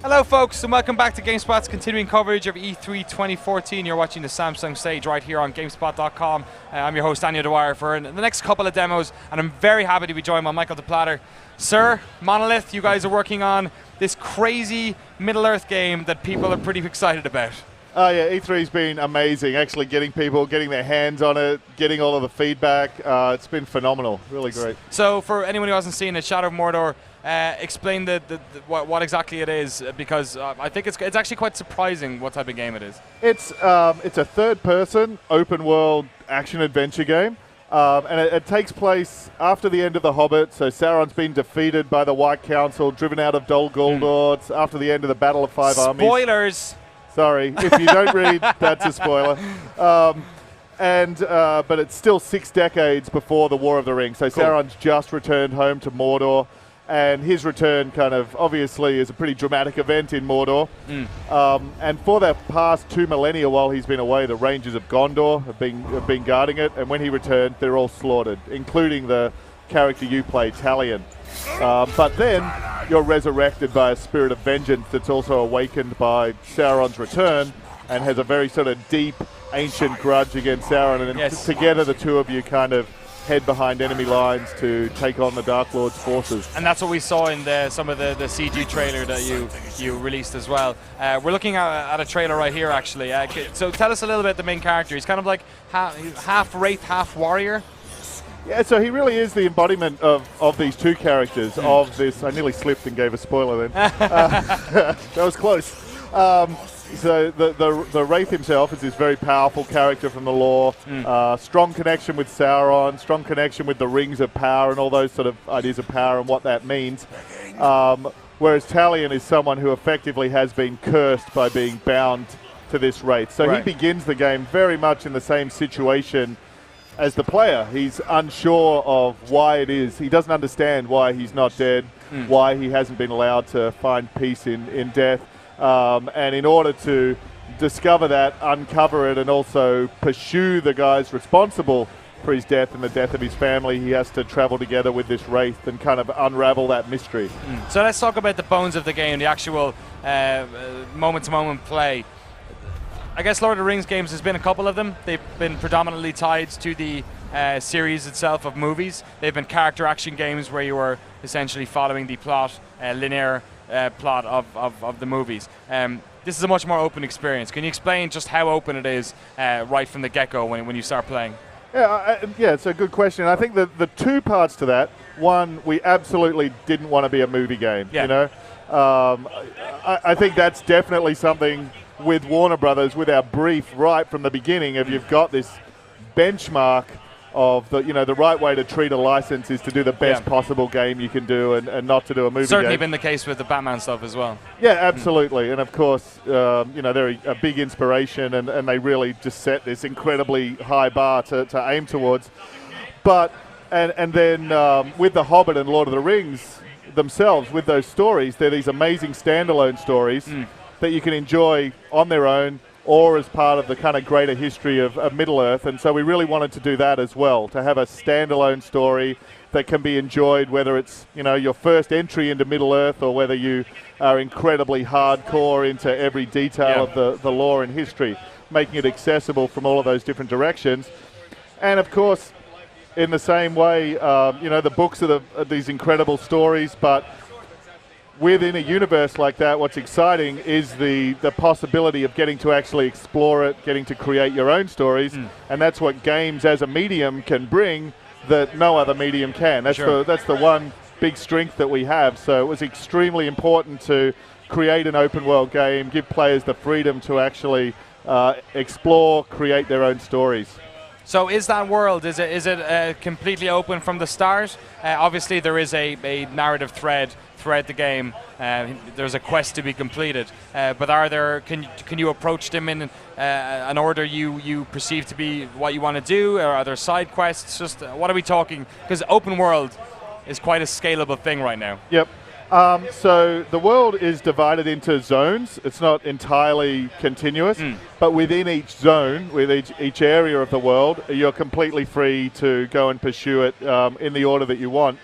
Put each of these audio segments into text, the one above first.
Hello folks, and welcome back to GameSpot's continuing coverage of E3 2014. You're watching the Samsung stage right here on GameSpot.com. I'm your host, Daniel Dwyer, for the next couple of demos, and I'm very happy to be joined by Michael DePlatter. Sir, Monolith, you guys are working on this crazy Middle-earth game that people are pretty excited about. Oh yeah, E3's been amazing, actually getting their hands on it, getting all of the feedback. It's been phenomenal, really great. So for anyone who hasn't seen it, Shadow of Mordor, explain what exactly it is, because I think it's actually quite surprising what type of game it is. It's a third-person, open-world action-adventure game, and it takes place after the end of The Hobbit, so Sauron's been defeated by the White Council, driven out of Dol Guldur. It's after the end of the Battle of Five Armies. Spoilers! Sorry, if you don't read, that's a spoiler. But it's still 6 decades before the War of the Ring. So cool. Sauron's just returned home to Mordor, and his return kind of obviously is a pretty dramatic event in Mordor. And for the past 2 millennia while he's been away, the Rangers of Gondor have been guarding it, and when he returned, they're all slaughtered, including the character you play, Talion. But then you're resurrected by a spirit of vengeance that's also awakened by Sauron's return and has a very sort of deep, ancient grudge against Sauron. And yes. Together the two of you kind of head behind enemy lines to take on the Dark Lord's forces. And that's what we saw in some of the CG trailer that you released as well. We're looking at a trailer right here, actually. So tell us a little bit the main character. He's kind of like half wraith, half warrior. Yeah, so he really is the embodiment of these two characters, of this. I nearly slipped and gave a spoiler then. That was close. So the Wraith himself is this very powerful character from the lore, strong connection with Sauron, strong connection with the rings of power and all those sort of ideas of power and what that means. Whereas Talion is someone who effectively has been cursed by being bound to this Wraith. So He begins the game very much in the same situation as the player. He's unsure of why it is. He doesn't understand why he's not dead, why he hasn't been allowed to find peace in death. And in order to discover that, uncover it, and also pursue the guys responsible for his death and the death of his family, he has to travel together with this Wraith and kind of unravel that mystery. So let's talk about the bones of the game, the actual moment-to-moment play. I guess Lord of the Rings games, there's been a couple of them. They've been predominantly tied to the series itself of movies. They've been character action games where you were essentially following the plot, linear plot of the movies. This is a much more open experience. Can you explain just how open it is right from the get-go when you start playing? Yeah, it's a good question. I think the two parts to that. One, we absolutely didn't want to be a movie game. Yeah. You know, I think that's definitely something with Warner Brothers, with our brief right from the beginning of you've got this benchmark of the right way to treat a license is to do the best possible game you can do and not to do a movie Certainly game. Been the case with the Batman stuff as well. Yeah, absolutely. And of course, they're a big inspiration and they really just set this incredibly high bar to aim towards. But, and then with The Hobbit and Lord of the Rings themselves, with those stories, they're these amazing standalone stories that you can enjoy on their own or as part of the kind of greater history of Middle-earth. And so we really wanted to do that as well, to have a standalone story that can be enjoyed, whether it's your first entry into Middle-earth or whether you are incredibly hardcore into every detail of the lore and history, making it accessible from all of those different directions. And of course, in the same way, the books are these incredible stories, but within a universe like that, what's exciting is the possibility of getting to actually explore it, getting to create your own stories, and that's what games as a medium can bring that no other medium can. That's the one big strength that we have. So it was extremely important to create an open world game, give players the freedom to actually explore, create their own stories. So is that world, is it completely open from the start? Obviously there is a narrative thread throughout the game. There's a quest to be completed. But can you approach them in an order you perceive to be what you want to do? Or are there side quests? Just what are we talking? Because open world is quite a scalable thing right now. Yep. So the world is divided into zones. It's not entirely continuous, but within each zone, with each area of the world, you're completely free to go and pursue it in the order that you want.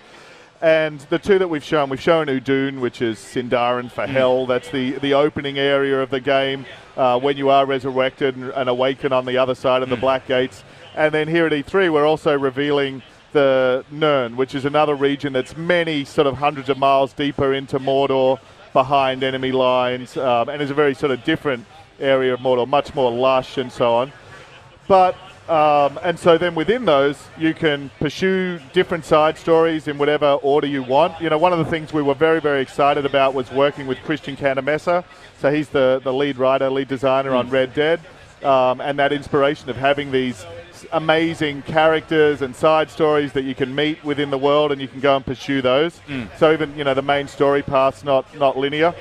And the two that we've shown Udun, which is Sindarin for hell. That's the opening area of the game when you are resurrected and awaken on the other side of the Black Gates. And then here at E3, we're also revealing the Nirn, which is another region that's many sort of hundreds of miles deeper into Mordor, behind enemy lines, and is a very sort of different area of Mordor, much more lush and so on. But and so then within those, you can pursue different side stories in whatever order you want. You know, one of the things we were very, very excited about was working with Christian Cantamessa. So he's the lead writer, lead designer on Red Dead, and that inspiration of having these amazing characters and side stories that you can meet within the world, and you can go and pursue those. So even, you know, the main story path's not linear.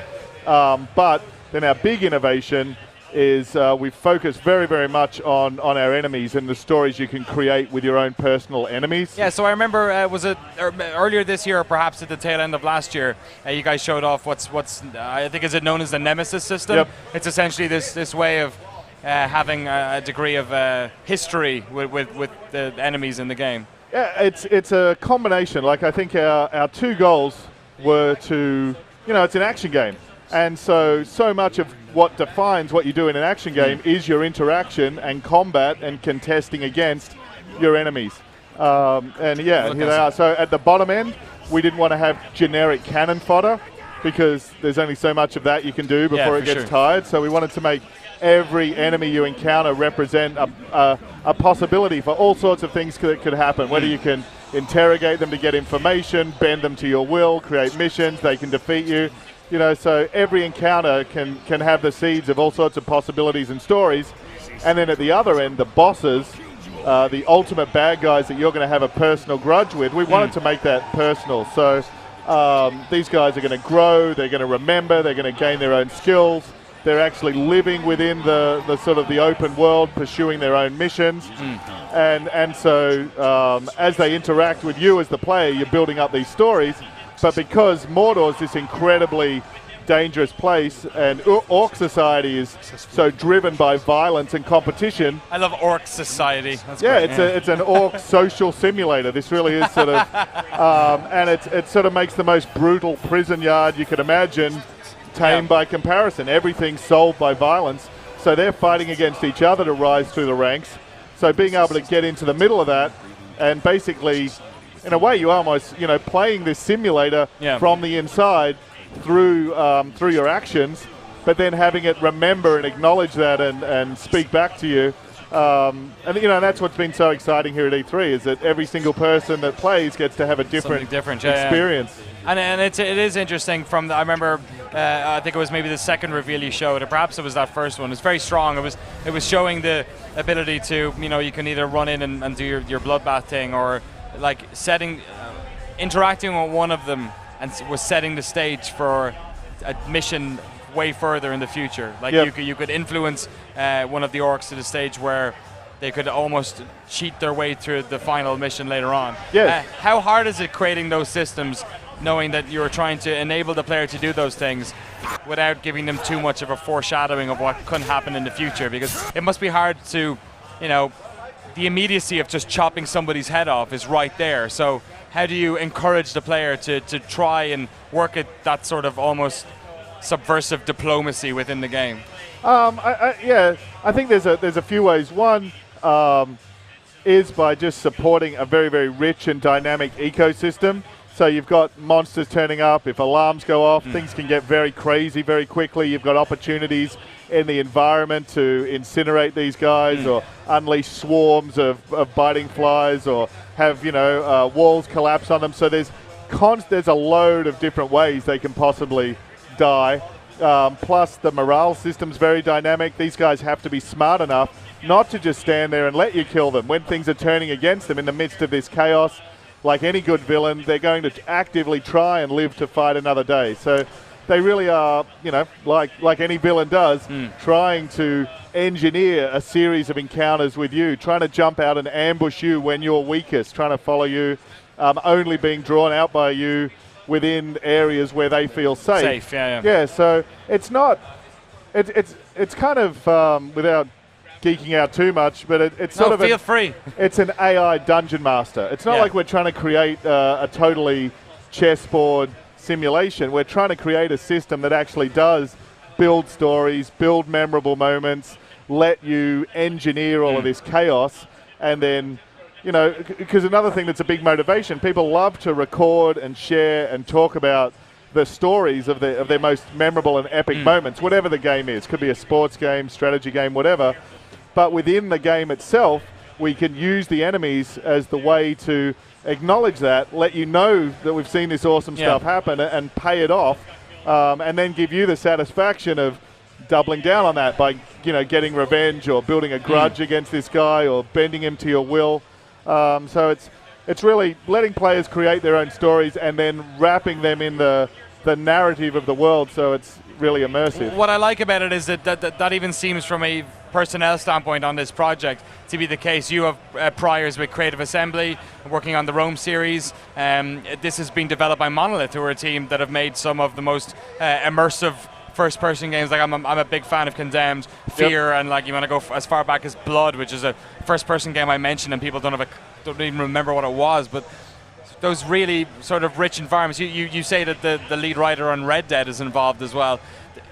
But then our big innovation is we've focused very, very much on our enemies and the stories you can create with your own personal enemies. Yeah, so I remember, was it earlier this year or perhaps at the tail end of last year, you guys showed off what's I think, is it known as the Nemesis system? Yep. It's essentially this way of having a degree of history with the enemies in the game. Yeah, it's a combination. Like, I think our two goals were to, you know, it's an action game. And so much of what defines what you do in an action game is your interaction and combat and contesting against your enemies. And yeah, here they are. So at the bottom end, we didn't want to have generic cannon fodder because there's only so much of that you can do before it gets tired. So we wanted to make every enemy you encounter represent a possibility for all sorts of things that could happen, whether you can interrogate them to get information, bend them to your will, create missions, they can defeat you. You know, so every encounter can have the seeds of all sorts of possibilities and stories. And then at the other end, the bosses, the ultimate bad guys that you're going to have a personal grudge with, we wanted to make that personal. So these guys are going to grow, they're going to remember, they're going to gain their own skills. They're actually living within the sort of the open world, pursuing their own missions. And so as they interact with you as the player, you're building up these stories. But because Mordor is this incredibly dangerous place, and Orc society is so driven by violence and competition. I love Orc society. That's yeah, great. it's an Orc social simulator. This really is sort of, and it sort of makes the most brutal prison yard you could imagine tame by comparison. Everything's solved by violence. So they're fighting against each other to rise through the ranks. So being able to get into the middle of that and basically, in a way, you almost, you know, playing this simulator from the inside through your actions, but then having it remember and acknowledge that and speak back to you. And you know, that's what's been so exciting here at E3 is that every single person that plays gets to have a different experience. And it is interesting. I remember, I think it was maybe the second reveal you showed, or perhaps it was that first one. It's very strong. It was showing the ability to, you know, you can either run in and do your bloodbath thing, or like interacting with one of them and was setting the stage for a mission way further in the future. Like you could influence one of the orcs to the stage where they could almost cheat their way through the final mission later on. Yes. How hard is it creating those systems, knowing that you're trying to enable the player to do those things without giving them too much of a foreshadowing of what could happen in the future? Because it must be hard to, you know, the immediacy of just chopping somebody's head off is right there. So how do you encourage the player to try and work at that sort of almost subversive diplomacy within the game? I think there's a few ways. One is by just supporting a very, very rich and dynamic ecosystem. So you've got monsters turning up. If alarms go off, things can get very crazy very quickly. You've got opportunities in the environment to incinerate these guys or unleash swarms of biting flies, or have, you know, walls collapse on them. So there's a load of different ways they can possibly die. Plus the morale system's very dynamic. These guys have to be smart enough not to just stand there and let you kill them when things are turning against them in the midst of this chaos. Like any good villain, they're going to actively try and live to fight another day. So they really are, you know, like any villain does, trying to engineer a series of encounters with you, trying to jump out and ambush you when you're weakest, trying to follow you, only being drawn out by you within areas where they feel safe. Yeah, so it's not, it's kind of, without geeking out too much, but it's sort of feel free. It's an AI dungeon master. It's not like we're trying to create a totally chessboard simulation. We're trying to create a system that actually does build stories, build memorable moments, let you engineer all of this chaos, and then, you know, because another thing that's a big motivation, people love to record and share and talk about the stories of their most memorable and epic moments, whatever the game is. Could be a sports game, strategy game, whatever. But within the game itself, we can use the enemies as the way to acknowledge that, let you know that we've seen this awesome stuff happen, and pay it off, and then give you the satisfaction of doubling down on that by, you know, getting revenge or building a grudge against this guy or bending him to your will. So it's really letting players create their own stories and then wrapping them in the narrative of the world, so it's really immersive. What I like about it is that even seems, from a personnel standpoint on this project, to be the case. You have priors with Creative Assembly, working on the Rome series. This has been developed by Monolith, who are a team that have made some of the most immersive first-person games. Like I'm a big fan of Condemned, Fear, and like you want to go as far back as Blood, which is a first-person game I mentioned, and people don't even remember what it was. But those really sort of rich environments. You say that the lead writer on Red Dead is involved as well.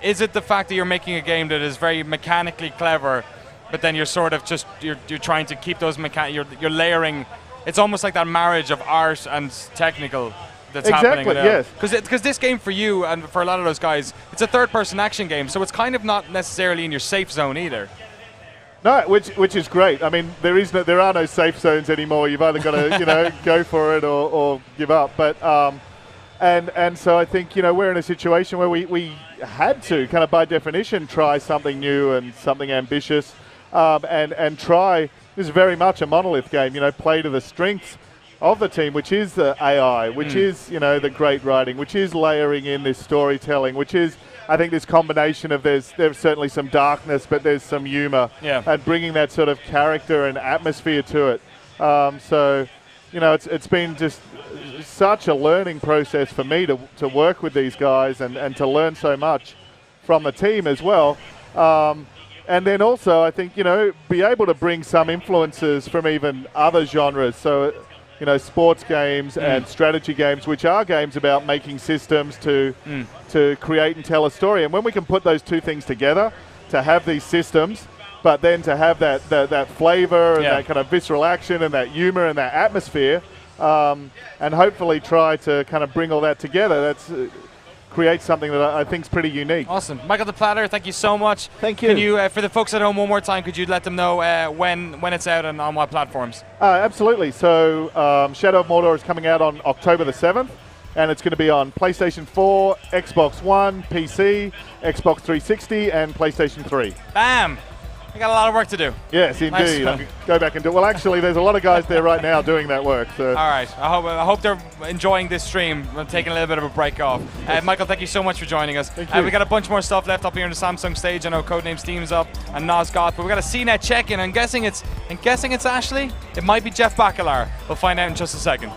Is it the fact that you're making a game that is very mechanically clever, but then you're sort of just you're trying to keep those you're layering? It's almost like that marriage of art and technical that's happening. Exactly, yes. Because this game for you and for a lot of those guys, it's a third-person action game, so it's kind of not necessarily in your safe zone either. No, which is great. I mean, there are no safe zones anymore. You've either got to go for it or give up. But and so I think we're in a situation where we had to kind of by definition try something new and something ambitious, and try. This is very much a Monolith game. Play to the strengths of the team, which is the AI, which is the great writing, which is layering in this storytelling, which is, I think, this combination of there's certainly some darkness, but there's some humor, and bringing that sort of character and atmosphere to it. So, it's been just such a learning process for me to work with these guys and to learn so much from the team as well. And then also, I think, be able to bring some influences from even other genres. So, sports games and strategy games, which are games about making systems to create and tell a story. And when we can put those two things together, to have these systems, but then to have that flavor and that kind of visceral action and that humor and that atmosphere, and hopefully try to kind of bring all that together, that's create something that I think is pretty unique. Awesome. Michael DePlatter, thank you so much. Thank you. Can you, for the folks at home one more time, could you let them know when it's out and on what platforms? Absolutely. So Shadow of Mordor is coming out on October the 7th, and it's going to be on PlayStation 4, Xbox One, PC, Xbox 360, and PlayStation 3. Bam! I got a lot of work to do. Yes, indeed. Nice. Go back and do it. Well, actually, there's a lot of guys there right now doing that work. So. All right. I hope they're enjoying this stream and taking a little bit of a break off. Michael, thank you so much for joining us. Thank you. We got a bunch more stuff left up here on the Samsung stage. I know Codename Steam's up and Nosgoth, but we got a CNET check-in. I'm guessing it's Ashley. It might be Jeff Baccalar. We'll find out in just a second.